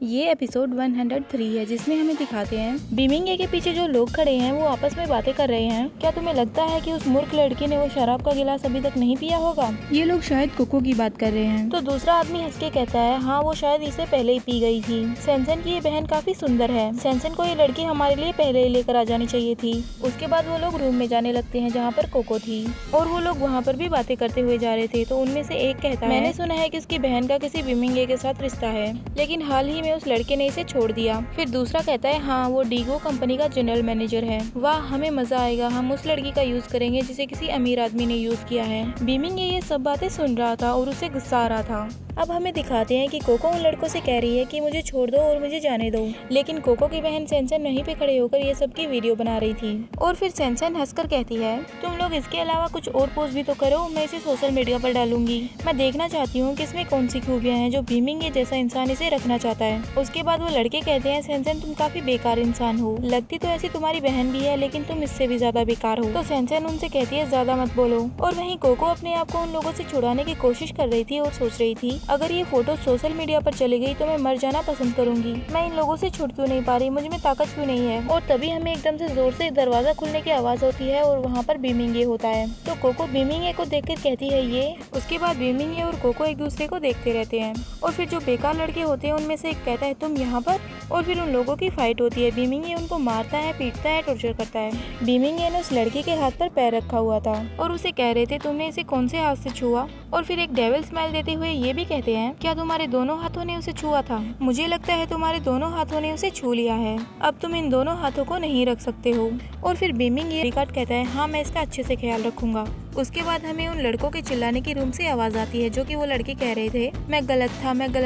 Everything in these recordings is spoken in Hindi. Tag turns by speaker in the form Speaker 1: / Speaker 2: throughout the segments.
Speaker 1: ये एपिसोड 103 है जिसमें हमें दिखाते हैं बीमिंग ए के पीछे जो लोग खड़े हैं वो आपस में बातें कर रहे हैं। क्या तुम्हें लगता है कि उस मूर्ख लड़की ने वो शराब का गिलास अभी तक नहीं पिया होगा? ये लोग शायद कोको की बात कर रहे हैं। तो दूसरा आदमी हंस के कहता है हाँ वो शायद इसे पहले ही पी गई थी। सैनसन की ये बहन काफी सुंदर है। सैनसन को ये लड़की हमारे लिए पहले ही लेकर आ जानी चाहिए थी। उसके बाद वो लोग रूम में जाने लगते हैं जहाँ पर कोको थी और वो लोग वहाँ पर भी बातें करते हुए जा रहे थे। तो उनमें से एक कहता है मैंने सुना है कि उसकी बहन का किसी बीमिंग ए के साथ रिश्ता है, लेकिन हाल ही में उस लड़के ने इसे छोड़ दिया। फिर दूसरा कहता है हाँ वो डीगो कंपनी का जनरल मैनेजर है। वाह हमें मजा आएगा, हम उस लड़की का यूज करेंगे जिसे किसी अमीर आदमी ने यूज किया है। बीमिंग ये सब बातें सुन रहा था और उसे गुस्सा आ रहा था। अब हमें दिखाते हैं कि कोको उन लड़कों से कह रही है कि मुझे छोड़ दो और मुझे जाने दो, लेकिन कोको की बहन सैनसन वहीं पे खड़े होकर ये सब की वीडियो बना रही थी। और फिर सैनसन हंसकर कहती है तुम लोग इसके अलावा कुछ और पोस्ट भी तो करो, मैं इसे सोशल मीडिया पर डालूंगी। मैं देखना चाहती हूँ कि इसमें कौन सी खूबियाँ हैं जो बीमिंग ये जैसा इंसान इसे रखना चाहता है। उसके बाद वो लड़के कहते हैं सैनसन तुम काफी बेकार इंसान हो, लगती तो ऐसी तुम्हारी बहन भी है लेकिन तुम इससे भी ज्यादा बेकार हो। तो सैनसन उनसे कहती है ज्यादा मत बोलो। और वहीं कोको अपने आप को उन लोगों से छुड़ाने की कोशिश कर रही थी और सोच रही थी अगर ये फोटो सोशल मीडिया पर चली गई तो मैं मर जाना पसंद करूंगी। मैं इन लोगों से छुट क्यों नहीं पा रही, मुझ में ताकत क्यों नहीं है। और तभी हमें एकदम से जोर से दरवाजा खुलने की आवाज होती है और वहाँ पर बीमिंग ये होता है। तो कोको बीमिंग ये को देखकर कहती है ये। उसके बाद बीमिंग ये और कोको एक दूसरे को देखते रहते हैं और फिर जो बेकार लड़के होते हैं उनमें से एक कहता है तुम यहाँ पर। और फिर उन लोगों की फाइट होती है। बीमिंग ये उनको मारता है, पीटता है, टॉर्चर करता है। बीमिंग ये ने उस लड़की के हाथ पर पैर रखा हुआ था और उसे कह रहे थे तुमने इसे कौन से हाथ से छुआ। और फिर एक डेविल स्माइल देते हुए ये भी कहते हैं क्या तुम्हारे दोनों हाथों ने उसे छुआ था? मुझे लगता है तुम्हारे दोनों हाथों ने उसे छू लिया है, अब तुम इन दोनों हाथों को नहीं रख सकते हो। और फिर बीमिंग ये रिकॉर्ड कहता है हाँ मैं इसका अच्छे से ख्याल रखूंगा। उसके बाद हमें उन लड़कों के चिल्लाने की रूम से आवाज आती है जो कि वो लड़के कह रहे थे मैं गलत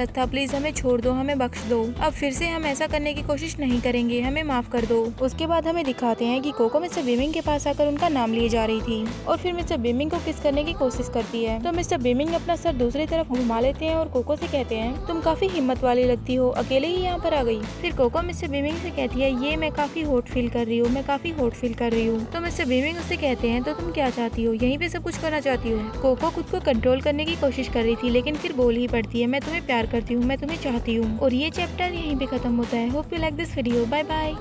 Speaker 1: था, प्लीज हमें छोड़ दो, हमें बख्श दो, अब फिर से हम ऐसा करने की कोशिश नहीं करेंगे, हमें माफ कर दो। उसके बाद हमें दिखाते हैं कि कोको मिस्टर बीमिंग के पास आकर उनका नाम लिए जा रही थी और फिर मिस्टर बीमिंग को किस करने की कोशिश करती है। तो मिस्टर बीमिंग अपना सर दूसरी तरफ घुमा लेते हैं और कोको से कहते हैं तुम काफी हिम्मत वाली लगती हो, अकेले ही यहाँ पर आ गई। फिर कोको मिस्टर बीमिंग से कहती है ये मैं काफी हॉट फील कर रही हूँ, मैं काफी हॉट फील कर रही हूँ। तो मिस्टर बीमिंग उससे कहते हैं तो तुम क्या चाहती हो, यहीं पे सब कुछ करना चाहती हो। कोको खुद को कंट्रोल करने की कोशिश कर रही थी लेकिन फिर बोल ही पड़ती है मैं तुम्हें प्यार करती हूँ, मैं तुम्हें चाहती हूँ। और ये चैप्टर यहीं पे खत्म होता है। Hope you like this video, bye bye.